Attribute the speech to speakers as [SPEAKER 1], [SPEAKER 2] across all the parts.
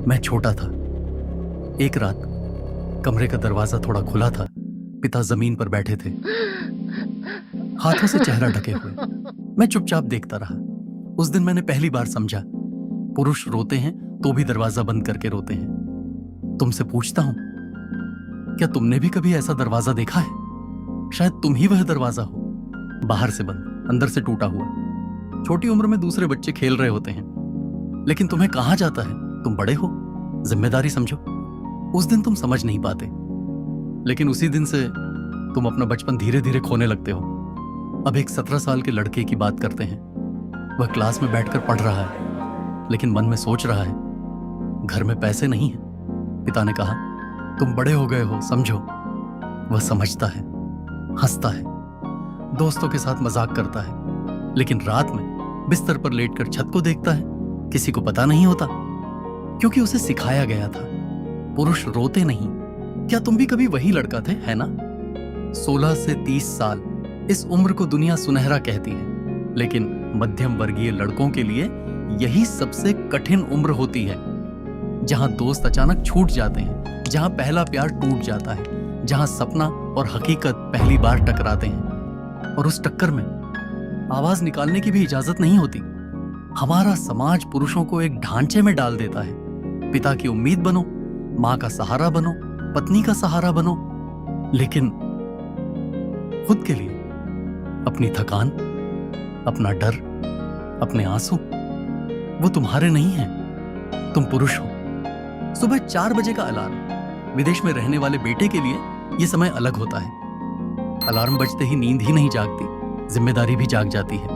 [SPEAKER 1] मैं छोटा था। एक रात कमरे का दरवाजा थोड़ा खुला था। पिता जमीन पर बैठे थे, हाथों से चेहरा ढके हुए। मैं चुपचाप देखता रहा। उस दिन मैंने पहली बार समझा, पुरुष रोते हैं तो भी दरवाजा बंद करके रोते हैं। तुमसे पूछता हूं, क्या तुमने भी कभी ऐसा दरवाजा देखा है? शायद तुम ही वह दरवाजा हो, बाहर से बंद, अंदर से टूटा हुआ। छोटी उम्र में दूसरे बच्चे खेल रहे होते हैं, लेकिन तुम्हें कहा जाता है तुम बड़े हो, जिम्मेदारी समझो। उस दिन तुम समझ नहीं पाते, लेकिन उसी दिन से तुम अपना बचपन धीरे धीरे खोने लगते हो। अब एक 17 साल के लड़के की बात करते हैं। वह क्लास में बैठकर पढ़ रहा है, लेकिन मन में सोच रहा है, घर में पैसे नहीं है। पिता ने कहा, तुम बड़े हो गए हो, समझो। वह समझता है, हंसता है, दोस्तों के साथ मजाक करता है, लेकिन रात में बिस्तर पर लेटकर छत को देखता है। किसी को पता नहीं होता, क्योंकि उसे सिखाया गया था, पुरुष रोते नहीं। क्या तुम भी कभी वही लड़का थे, है ना? 16 से 30 साल, इस उम्र को दुनिया सुनहरा कहती है, लेकिन मध्यम वर्गीय लड़कों के लिए यही सबसे कठिन उम्र होती है, जहां दोस्त अचानक छूट जाते हैं, जहां पहला प्यार टूट जाता है, जहां सपना और हकीकत पहली बार टकराते हैं, और उस टक्कर में आवाज निकालने की भी इजाजत नहीं होती। हमारा समाज पुरुषों को एक ढांचे में डाल देता है, पिता की उम्मीद बनो, मां का सहारा बनो, पत्नी का सहारा बनो, लेकिन खुद के लिए अपनी थकान, अपना डर, अपने आंसू, वो तुम्हारे नहीं हैं। तुम पुरुष हो। सुबह 4 बजे का अलार्म। विदेश में रहने वाले बेटे के लिए यह समय अलग होता है। अलार्म बजते ही नींद ही नहीं जागती, जिम्मेदारी भी जाग जाती है।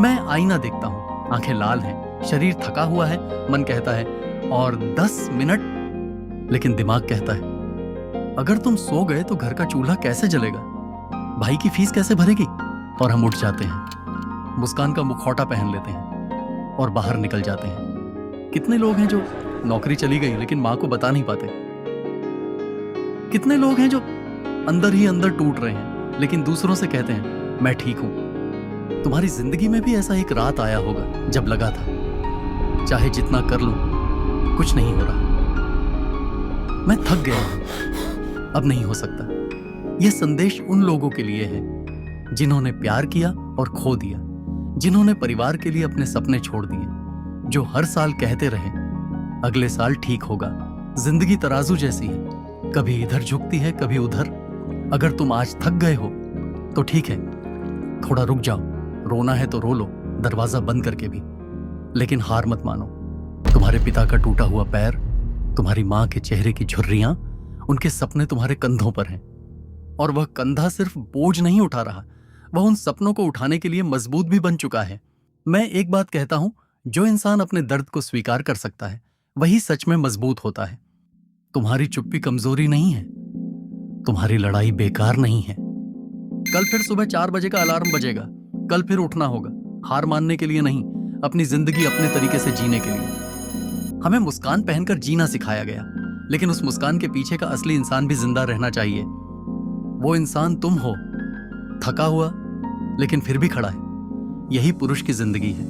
[SPEAKER 1] मैं आईना देखता हूं, आंखें लाल हैं, शरीर थका हुआ है, मन कहता है और 10 मिनट, लेकिन दिमाग कहता है, अगर तुम सो गए तो घर का चूल्हा कैसे जलेगा, भाई की फीस कैसे भरेगी? और हम उठ जाते हैं, मुस्कान का मुखौटा पहन लेते हैं और बाहर निकल जाते हैं। कितने लोग हैं जो नौकरी चली गई लेकिन मां को बता नहीं पाते? कितने लोग हैं जो अंदर ही अंदर टूट रहे हैं, लेकिन दूसरों से कहते हैं मैं ठीक हूं। तुम्हारी जिंदगी में भी ऐसा एक रात आया होगा जब लगा था, चाहे जितना कर लूं कुछ नहीं हो रहा, मैं थक गया हूं, अब नहीं हो सकता। यह संदेश उन लोगों के लिए है जिन्होंने प्यार किया और खो दिया, जिन्होंने परिवार के लिए अपने सपने छोड़ दिए, जो हर साल कहते रहे अगले साल ठीक होगा। जिंदगी तराजू जैसी है, कभी इधर झुकती है, कभी उधर। अगर तुम आज थक गए हो तो ठीक है, थोड़ा रुक जाओ, रोना है तो रो लो, दरवाजा बंद करके भी, लेकिन हार मत मानो। तुम्हारे पिता का टूटा हुआ पैर, तुम्हारी मां के चेहरे की झुर्रियां, उनके सपने तुम्हारे कंधों पर हैं, और वह कंधा सिर्फ बोझ नहीं उठा रहा, वह उन सपनों को उठाने के लिए मजबूत भी बन चुका है। मैं एक बात कहता हूं, जो इंसान अपने दर्द को स्वीकार कर सकता है वही सच में मजबूत होता है। तुम्हारी चुप्पी कमजोरी नहीं है, तुम्हारी लड़ाई बेकार नहीं है। कल फिर सुबह 4 बजे का अलार्म बजेगा, कल फिर उठना होगा, हार मानने के लिए नहीं, अपनी जिंदगी अपने तरीके से जीने के लिए। हमें मुस्कान पहनकर जीना सिखाया गया, लेकिन उस मुस्कान के पीछे का असली इंसान भी जिंदा रहना चाहिए। वो इंसान तुम हो, थका हुआ लेकिन फिर भी खड़ा है। यही पुरुष की जिंदगी है।